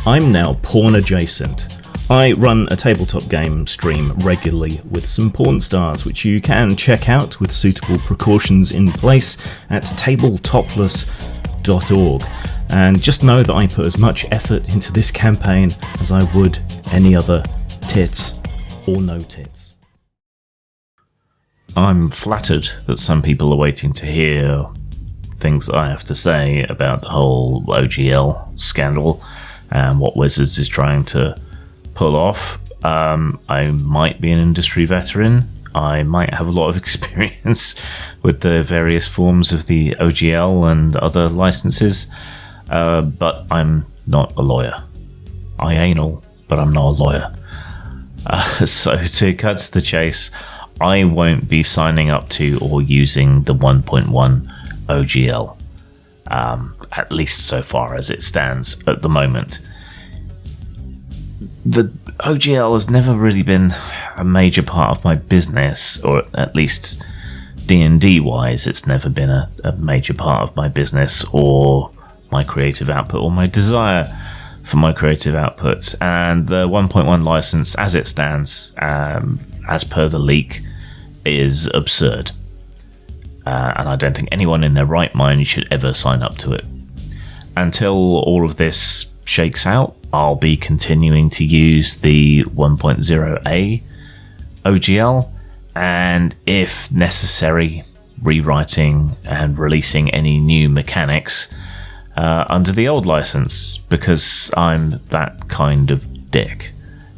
I'm now porn adjacent. I run a tabletop game stream regularly with some porn stars, which you can check out with suitable precautions in place at tabletopless.org. And just know that I put as much effort into this campaign as I would any other tits or no tits. I'm flattered that some people are waiting to hear things that I have to say about the whole OGL scandal and what Wizards is trying to pull off. I might be an industry veteran. I might have a lot of experience with the various forms of the OGL and other licenses, but I'm not a lawyer. IANAL, but I'm not a lawyer. So to cut to the chase, I won't be signing up to or using the 1.1 OGL, at least so far as it stands at the moment. The OGL has never really been a major part of my business, or at least D&D wise, it's never been a major part of my business or my creative output or my desire for my creative output. And the 1.1 license as it stands, as per the leak, is absurd. And I don't think anyone in their right mind should ever sign up to it. Until all of this shakes out, I'll be continuing to use the 1.0A OGL, and if necessary, rewriting and releasing any new mechanics under the old license, because I'm that kind of dick,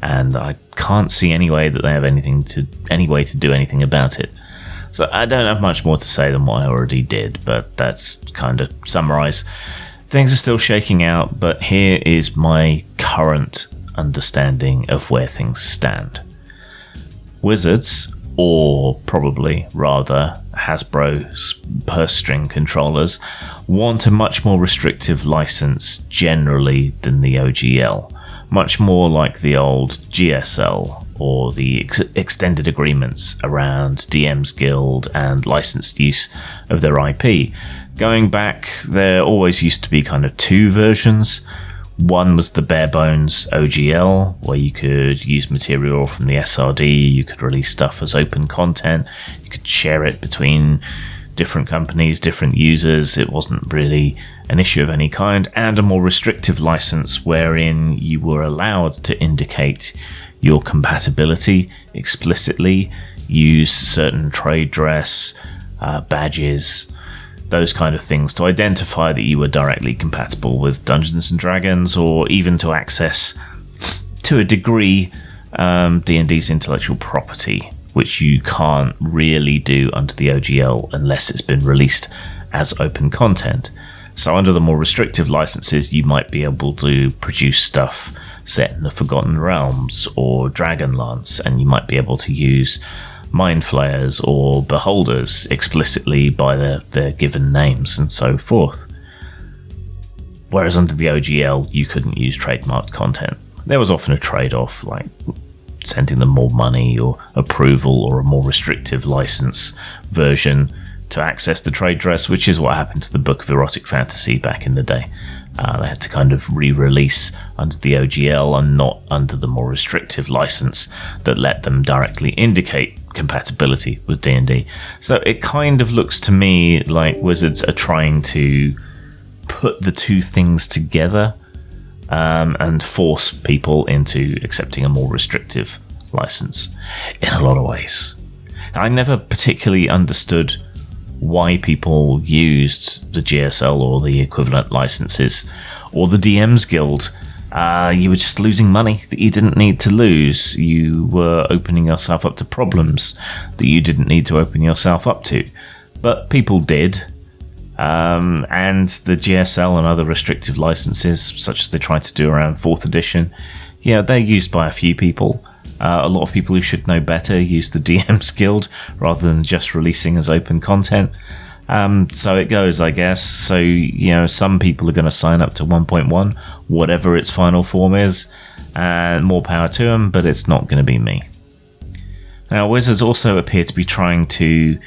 and I can't see any way that they have any way to do anything about it. So I don't have much more to say than what I already did, but that's kind of summarize. Things are still shaking out, but here is my current understanding of where things stand. Wizards, or probably rather Hasbro's purse string controllers, want a much more restrictive license generally than the OGL, much more like the old GSL or the extended agreements around DM's Guild and licensed use of their IP. Going back, there always used to be kind of two versions. One was the bare bones OGL, where you could use material from the SRD, you could release stuff as open content, you could share it between different companies, different users. It wasn't really an issue of any kind. And a more restrictive license wherein you were allowed to indicate your compatibility explicitly, use certain trade dress, badges, those kind of things to identify that you were directly compatible with Dungeons and Dragons, or even to access, to a degree, D&D's intellectual property, which you can't really do under the OGL unless it's been released as open content. So under the more restrictive licenses, you might be able to produce stuff set in the Forgotten Realms or Dragonlance, and you might be able to use Mind Flayers or Beholders explicitly by their given names and so forth. Whereas under the OGL, you couldn't use trademarked content. There was often a trade-off, like sending them more money or approval or a more restrictive license version to access the trade dress, which is what happened to the Book of Erotic Fantasy back in the day. They had to kind of re-release under the OGL and not under the more restrictive license that let them directly indicate compatibility with D&D. So it kind of looks to me like Wizards are trying to put the two things together and force people into accepting a more restrictive license in a lot of ways. I never particularly understood why people used the GSL or the equivalent licenses or the DM's Guild. You were just losing money that you didn't need to lose. You were opening yourself up to problems that you didn't need to open yourself up to. But people did. And the GSL and other restrictive licenses, such as they tried to do around 4th edition, they're used by a few people. A lot of people who should know better use the DM's Guild rather than just releasing as open content. So it goes, I guess. So, some people are going to sign up to 1.1, whatever its final form is, and more power to them, but it's not going to be me. Now, Wizards also appear to be trying to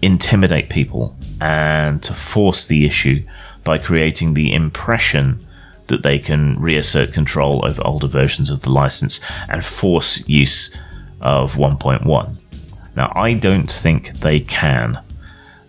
intimidate people and to force the issue by creating the impression that they can reassert control over older versions of the license and force use of 1.1. Now, I don't think they can.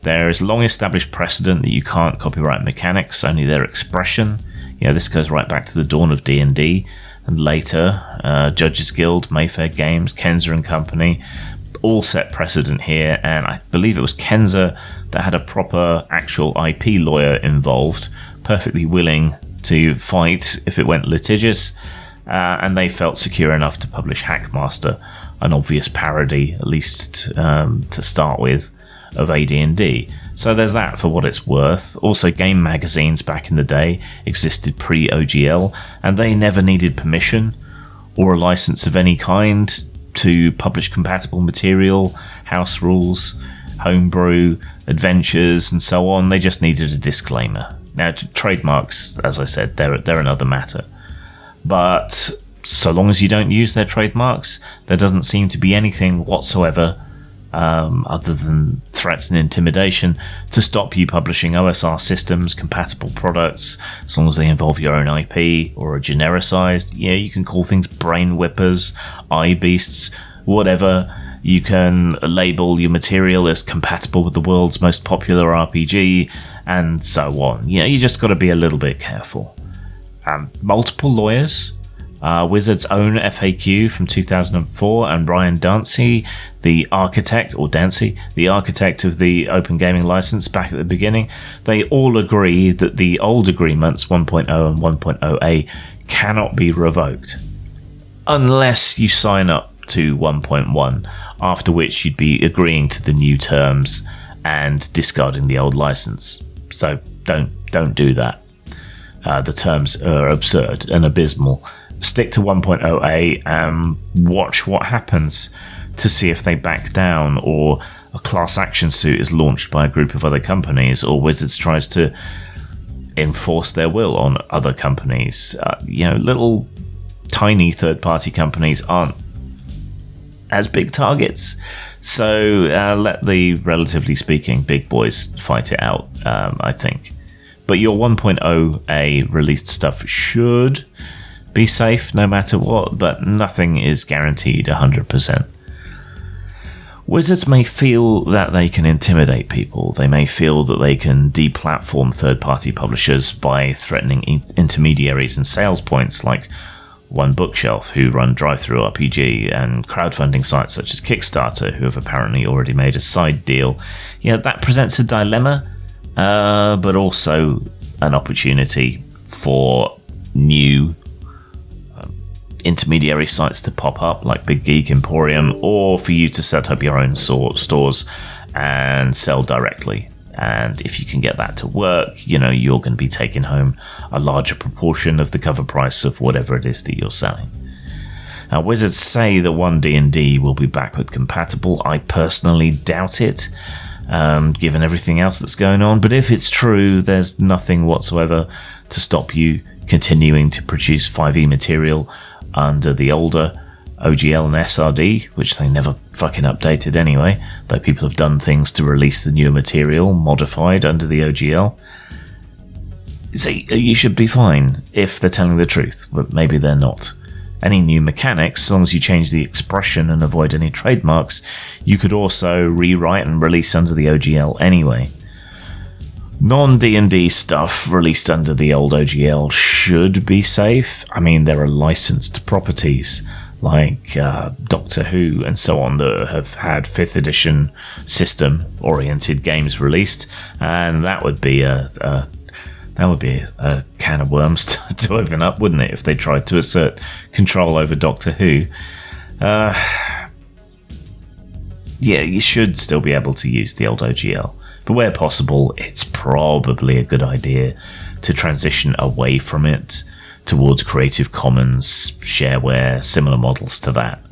There is long established precedent that you can't copyright mechanics, only their expression. This goes right back to the dawn of D&D, and later Judges Guild, Mayfair Games, Kenza and Company all set precedent here, and I believe it was Kenza that had a proper actual IP lawyer involved, perfectly willing to fight if it went litigious, and they felt secure enough to publish Hackmaster, an obvious parody, at least to start with, of AD&D. So there's that for what it's worth. Also, game magazines back in the day existed pre-OGL, and they never needed permission or a license of any kind to publish compatible material, house rules, homebrew, adventures, and so on. They just needed a disclaimer. Now, trademarks, as I said, they're another matter. But so long as you don't use their trademarks, there doesn't seem to be anything whatsoever other than threats and intimidation to stop you publishing OSR systems, compatible products, as long as they involve your own IP or are genericized. You can call things brain whippers, eye beasts, whatever. You can label your material as compatible with the world's most popular RPG, and so on. You just got to be a little bit careful. Multiple lawyers. Wizard's own FAQ from 2004, and Brian Dancy, the architect of the Open Gaming License back at the beginning, they all agree that the old agreements 1.0 and 1.0a cannot be revoked unless you sign up to 1.1, after which you'd be agreeing to the new terms and discarding the old license. So don't do that. The terms are absurd and abysmal. Stick to 1.0a and watch what happens to see if they back down, or a class action suit is launched by a group of other companies, or Wizards tries to enforce their will on other companies. Little tiny third-party companies aren't as big targets, so let the, relatively speaking, big boys fight it out, I think. But your 1.0a released stuff should be safe no matter what, but nothing is guaranteed 100%. Wizards may feel that they can intimidate people. They may feel that they can deplatform third-party publishers by threatening intermediaries and sales points like One Bookshelf, who run Drive-Thru-RPG, and crowdfunding sites such as Kickstarter, who have apparently already made a side deal. That presents a dilemma, but also an opportunity for new intermediary sites to pop up, like Big Geek Emporium, or for you to set up your own stores and sell directly. And if you can get that to work, you're going to be taking home a larger proportion of the cover price of whatever it is that you're selling. Now, Wizards say that 1D&D will be backward compatible. I personally doubt it, given everything else that's going on. But if it's true, there's nothing whatsoever to stop you continuing to produce 5e material under the older OGL and SRD, which they never fucking updated anyway, though people have done things to release the newer material modified under the OGL. So you should be fine if they're telling the truth, but maybe they're not. Any new mechanics, as long as you change the expression and avoid any trademarks, you could also rewrite and release under the OGL anyway. Non-D&D stuff released under the old OGL should be safe. I mean, there are licensed properties like Doctor Who and so on that have had 5th edition system-oriented games released, and that would be a can of worms to open up, wouldn't it, if they tried to assert control over Doctor Who. You should still be able to use the old OGL. But where possible, it's probably a good idea to transition away from it towards Creative Commons, shareware, similar models to that.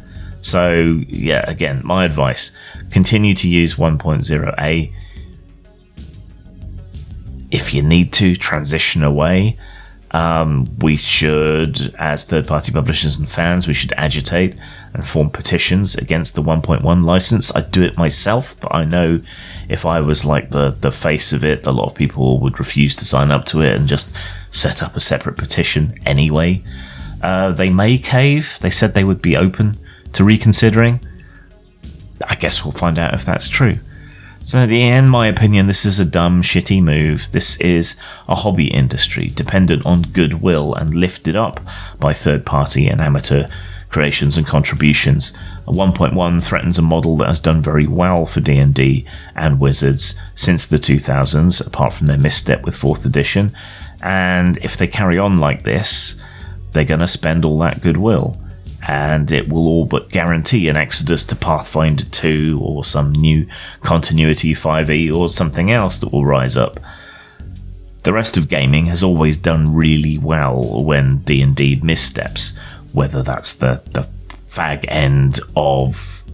So, again, my advice, continue to use 1.0a. If you need to transition away, We should, as third-party publishers and fans, we should agitate and form petitions against the 1.1 license. I'd do it myself, but I know if I was like the face of it, a lot of people would refuse to sign up to it and just set up a separate petition anyway. They may cave. They said they would be open to reconsidering. I guess we'll find out if that's true. So in my opinion, this is a dumb, shitty move. This is a hobby industry dependent on goodwill and lifted up by third-party and amateur creations and contributions. A 1.1 threatens a model that has done very well for D&D and Wizards since the 2000s, apart from their misstep with 4th edition. And if they carry on like this, they're going to spend all that goodwill. And it will all but guarantee an exodus to Pathfinder 2 or some new Continuity 5e or something else that will rise up. The rest of gaming has always done really well when D&D missteps, whether that's the fag end of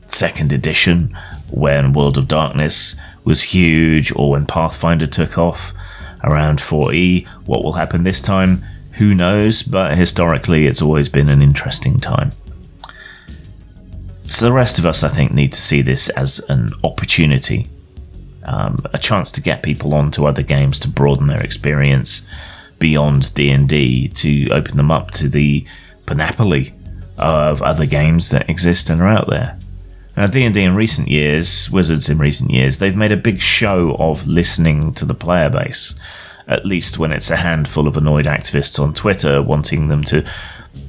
2nd edition, when World of Darkness was huge, or when Pathfinder took off around 4e. What will happen this time? Who knows, but historically it's always been an interesting time. So the rest of us, I think, need to see this as an opportunity, a chance to get people onto other games, to broaden their experience beyond D&D, to open them up to the panoply of other games that exist and are out there. Now, D&D in recent years, Wizards in recent years, they've made a big show of listening to the player base, at least when it's a handful of annoyed activists on Twitter wanting them to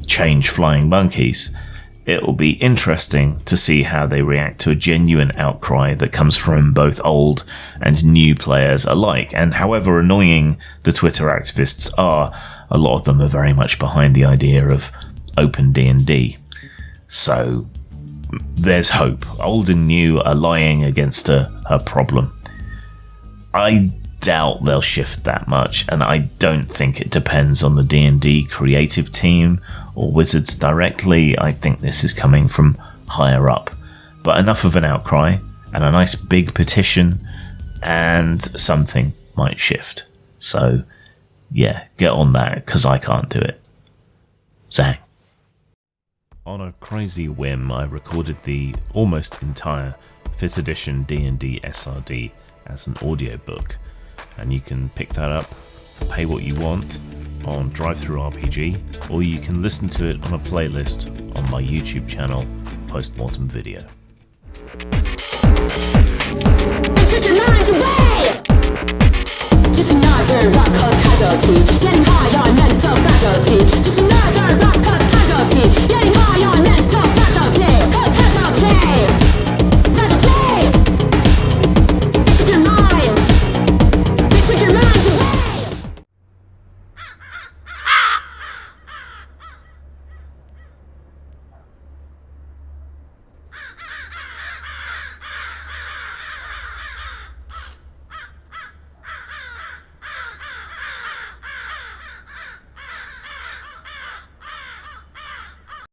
change flying monkeys. It will be interesting to see how they react to a genuine outcry that comes from both old and new players alike. And however annoying the Twitter activists are, a lot of them are very much behind the idea of open D&D. So there's hope. Old and new are lying against a problem. I doubt they'll shift that much, and I don't think it depends on the D&D creative team or Wizards directly. I think this is coming from higher up. But enough of an outcry and a nice big petition, and something might shift. So yeah, get on that, because I can't do it. Zang. On a crazy whim, I recorded the almost entire 5th edition D&D SRD as an audiobook, and you can pick that up, pay what you want on DriveThruRPG, or you can listen to it on a playlist on my YouTube channel, Postmortem Video. Took your mind away. Just another rock casualty. Getting high on mental casualty. Just